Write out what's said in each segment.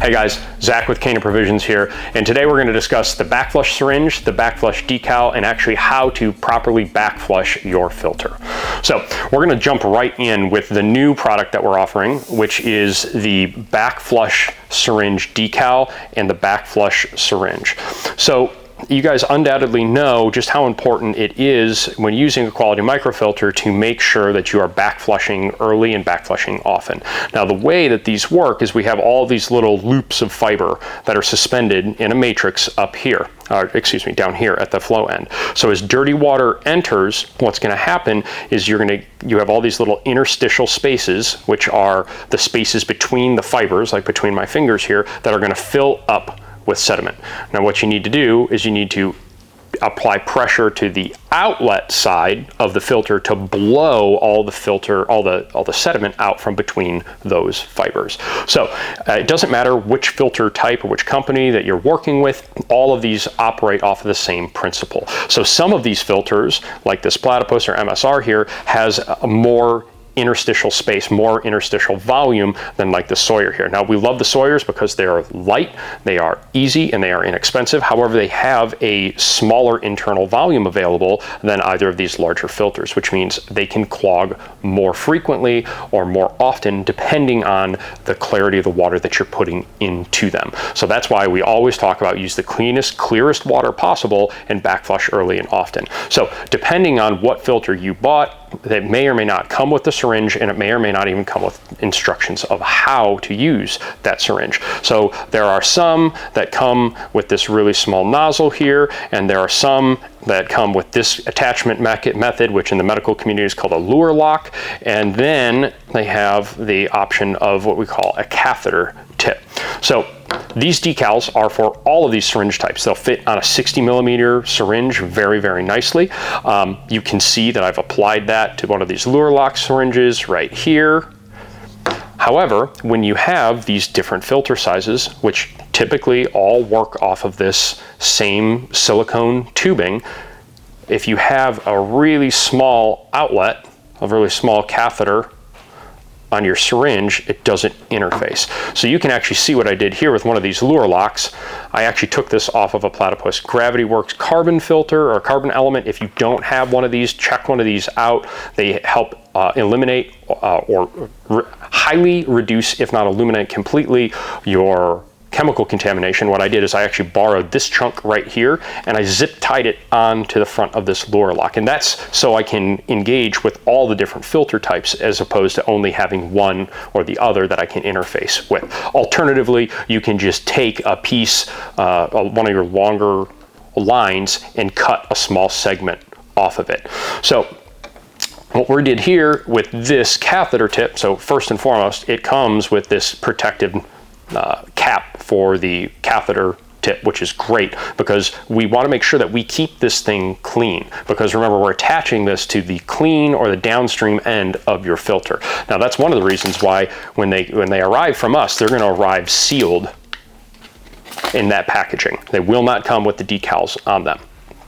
Hey guys, Zach with Kana Provisions here, and today we're going to discuss the Backflush syringe, the Backflush decal, and actually how to properly backflush your filter. So we're going to jump right in with the new product that we're offering, which is the Backflush syringe decal and the Backflush syringe. So you guys undoubtedly know just how important it is when using a quality microfilter to make sure that you are backflushing early and backflushing often. Now the way that these work is we have all these little loops of fiber that are suspended in a matrix up here, down here at the flow end. So as dirty water enters, what's going to happen is you have all these little interstitial spaces, which are the spaces between the fibers, like between my fingers here, that are going to fill up with sediment. Now what you need to do is you need to apply pressure to the outlet side of the filter to blow all the sediment out from between those fibers. So it doesn't matter which filter type or which company that you're working with, all of these operate off of the same principle. So some of these filters, like this Platypus or MSR here, has a more interstitial space, more interstitial volume than like the Sawyer here. Now we love the Sawyers because they are light, they are easy, and they are inexpensive. However, they have a smaller internal volume available than either of these larger filters, which means they can clog more frequently or more often depending on the clarity of the water that you're putting into them. So that's why we always talk about use the cleanest, clearest water possible and backflush early and often. So depending on what filter you bought, that may or may not come with the syringe, and it may or may not even come with instructions of how to use that syringe. So there are some that come with this really small nozzle here, and there are some that come with this attachment method, which in the medical community is called a lure lock, and then they have the option of what we call a catheter tip. So these decals are for all of these syringe types. They'll fit on a 60mm syringe very, very nicely. You can see that I've applied that to one of these lure lock syringes right here. However, when you have these different filter sizes, which typically all work off of this same silicone tubing, if you have a really small outlet, a really small catheter on your syringe, it doesn't interface. So you can actually see what I did here with one of these lure locks. I actually took this off of a Platypus Gravity Works carbon filter or carbon element. If you don't have one of these, check one of these out. They help eliminate or highly reduce, if not eliminate completely, your chemical contamination. What I did is I actually borrowed this chunk right here and I zip tied it onto the front of this lure lock, and that's so I can engage with all the different filter types as opposed to only having one or the other that I can interface with. Alternatively, you can just take a piece, one of your longer lines, and cut a small segment off of it. So what we did here with this catheter tip, so first and foremost, it comes with this protective cap for the catheter tip, which is great because we want to make sure that we keep this thing clean, because remember, we're attaching this to the clean or the downstream end of your filter. Now that's one of the reasons why when they arrive from us, they're going to arrive sealed in that packaging. They will not come with the decals on them.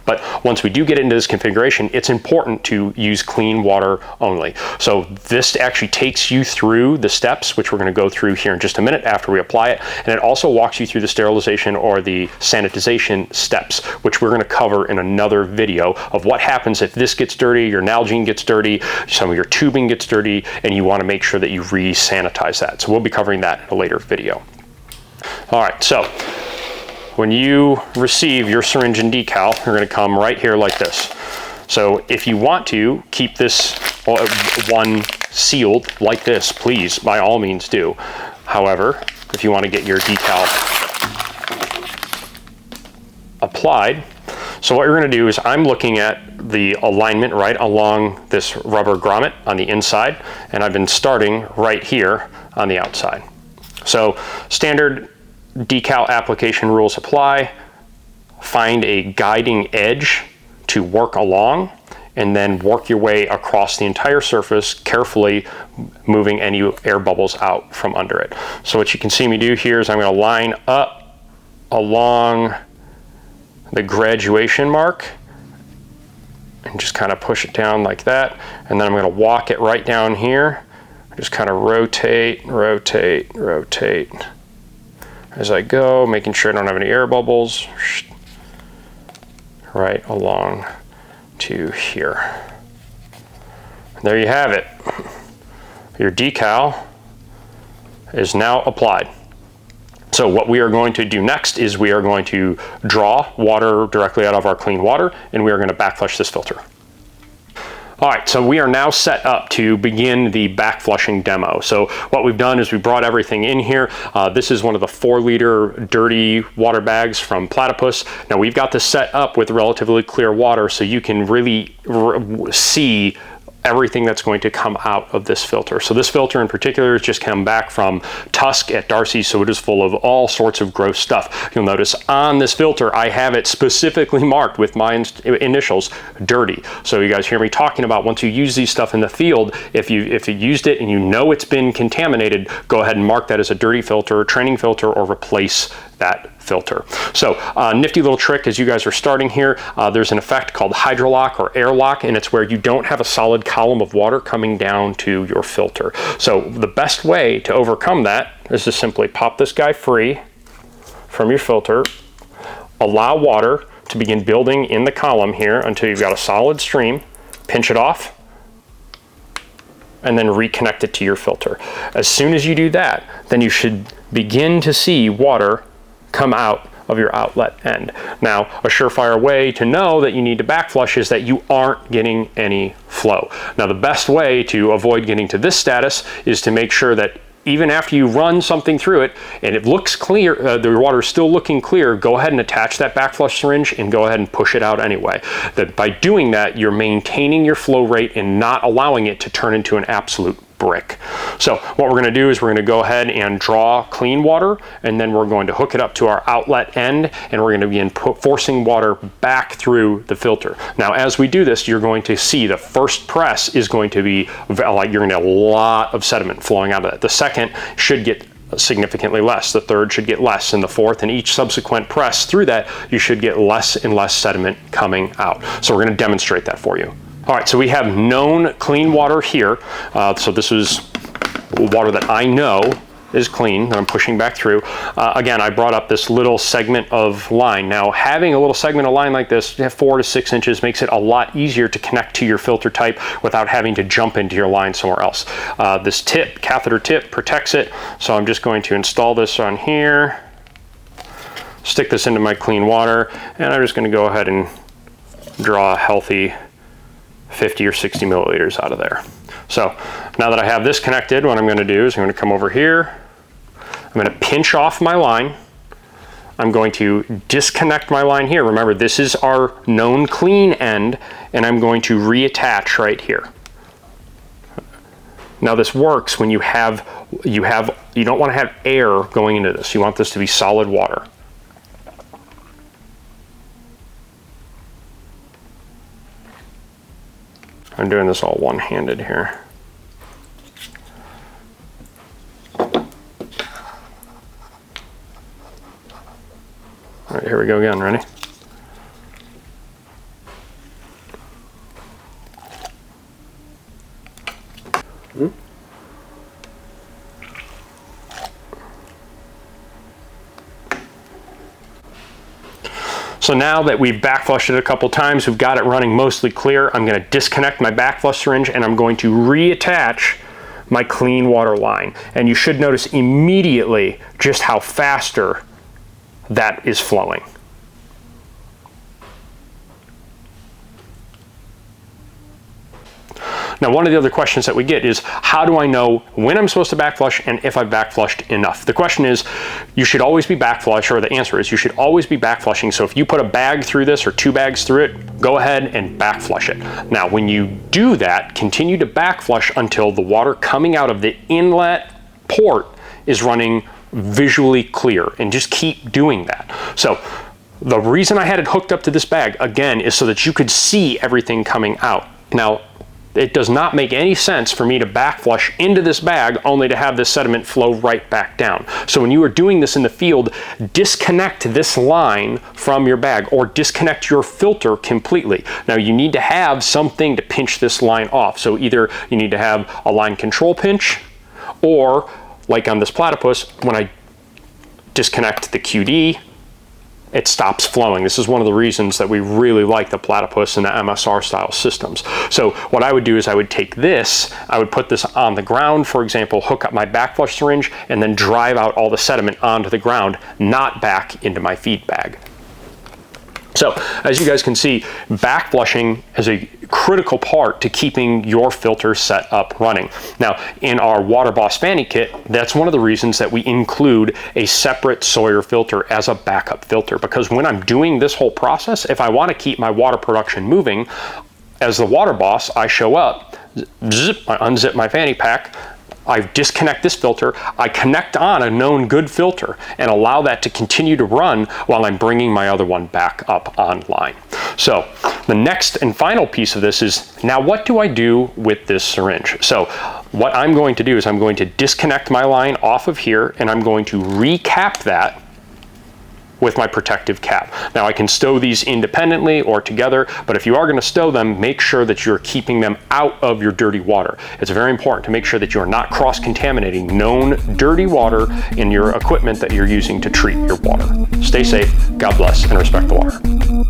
But once we do get into this configuration, it's important to use clean water only. So this actually takes you through the steps, which we're going to go through here in just a minute after we apply it. And it also walks you through the sterilization or the sanitization steps, which we're going to cover in another video of what happens if this gets dirty, your Nalgene gets dirty, some of your tubing gets dirty, and you want to make sure that you re-sanitize that. So we'll be covering that in a later video. All right, so when you receive your syringe and decal, you're going to come right here like this. So if you want to keep this one sealed like this, please, by all means do. However, if you want to get your decal applied, so what you're going to do is I'm looking at the alignment right along this rubber grommet on the inside, and I've been starting right here on the outside. So standard decal application rules apply. Find a guiding edge to work along, and then work your way across the entire surface, carefully moving any air bubbles out from under it. So what you can see me do here is I'm going to line up along the graduation mark and just kind of push it down like that, and then I'm going to walk it right down here Just kind of rotate, rotate, rotate as I go, making sure I don't have any air bubbles. Right along to here. There you have it. Your decal is now applied. So what we are going to do next is we are going to draw water directly out of our clean water, and we are going to backflush this filter. All right, so we are now set up to begin the backflushing demo. So what we've done is we brought everything in here. This is one of the 4-liter dirty water bags from Platypus. Now we've got this set up with relatively clear water so you can really see everything that's going to come out of this filter. So this filter in particular has just come back from Tusk at Darcy, so it is full of all sorts of gross stuff. You'll notice on this filter, I have it specifically marked with my initials, dirty. So you guys hear me talking about once you use these stuff in the field, if you used it and you know it's been contaminated, go ahead and mark that as a dirty filter, training filter, or replace that filter. So nifty little trick as you guys are starting here, there's an effect called hydrolock or airlock, and it's where you don't have a solid column of water coming down to your filter. So the best way to overcome that is to simply pop this guy free from your filter, allow water to begin building in the column here until you've got a solid stream, pinch it off, and then reconnect it to your filter. As soon as you do that, then you should begin to see water come out of your outlet end. Now, a surefire way to know that you need to backflush is that you aren't getting any flow. Now, the best way to avoid getting to this status is to make sure that even after you run something through it and it looks clear, the water is still looking clear, go ahead and attach that backflush syringe and go ahead and push it out anyway. That by doing that, you're maintaining your flow rate and not allowing it to turn into an absolute brick. So what we're going to do is we're going to go ahead and draw clean water, and then we're going to hook it up to our outlet end, and we're going to begin forcing water back through the filter. Now as we do this, you're going to see the first press is going to be like you're going to have a lot of sediment flowing out of it. The second should get significantly less, the third should get less, and the fourth, and each subsequent press through that you should get less and less sediment coming out. So we're going to demonstrate that for you. All right, so we have known clean water here. So this is water that I know is clean that I'm pushing back through. Again, I brought up this little segment of line. Now, having a little segment of line like this, 4 to 6 inches, makes it a lot easier to connect to your filter type without having to jump into your line somewhere else. This tip, catheter tip, protects it. So I'm just going to install this on here, stick this into my clean water, and I'm just going to go ahead and draw a healthy 50 or 60 milliliters out of there. So now that I have this connected, what I'm going to do is I'm going to come over here, I'm going to pinch off my line, I'm going to disconnect my line here. Remember, this is our known clean end, and I'm going to reattach right here. Now this works when you don't want to have air going into this. You want this to be solid water. I'm doing this all one-handed here. All right, here we go again, ready? So now that we've backflushed it a couple times, we've got it running mostly clear, I'm going to disconnect my backflush syringe and I'm going to reattach my clean water line. And you should notice immediately just how faster that is flowing. Now, one of the other questions that we get is, how do I know when I'm supposed to backflush and if I've backflushed enough? The question is, you should always be backflush, or the answer is, you should always be backflushing. So if you put a bag through this or 2 bags through it, go ahead and backflush it. Now, when you do that, continue to backflush until the water coming out of the inlet port is running visually clear, and just keep doing that. So the reason I had it hooked up to this bag, again, is so that you could see everything coming out. Now, it does not make any sense for me to backflush into this bag only to have this sediment flow right back down. So when you are doing this in the field, disconnect this line from your bag, or disconnect your filter completely. Now you need to have something to pinch this line off. So either you need to have a line control pinch, or like on this platypus, when I disconnect the QD, it stops flowing. This is one of the reasons that we really like the platypus and the MSR style systems. So what I would do is I would take this, I would put this on the ground, for example, hook up my backflush syringe, and then drive out all the sediment onto the ground, not back into my feed bag. So as you guys can see, backflushing is a critical part to keeping your filter set up running. Now, in our Water Boss Fanny kit, that's one of the reasons that we include a separate Sawyer filter as a backup filter, because when I'm doing this whole process, if I want to keep my water production moving, as the Water Boss, I show up, zip, I unzip my fanny pack, I disconnect this filter, I connect on a known good filter and allow that to continue to run while I'm bringing my other one back up online. So the next and final piece of this is, now what do I do with this syringe? So what I'm going to do is I'm going to disconnect my line off of here, and I'm going to recap that with my protective cap. Now I can stow these independently or together, but if you are going to stow them, make sure that you're keeping them out of your dirty water. It's very important to make sure that you're not cross-contaminating known dirty water in your equipment that you're using to treat your water. Stay safe, God bless, and respect the water.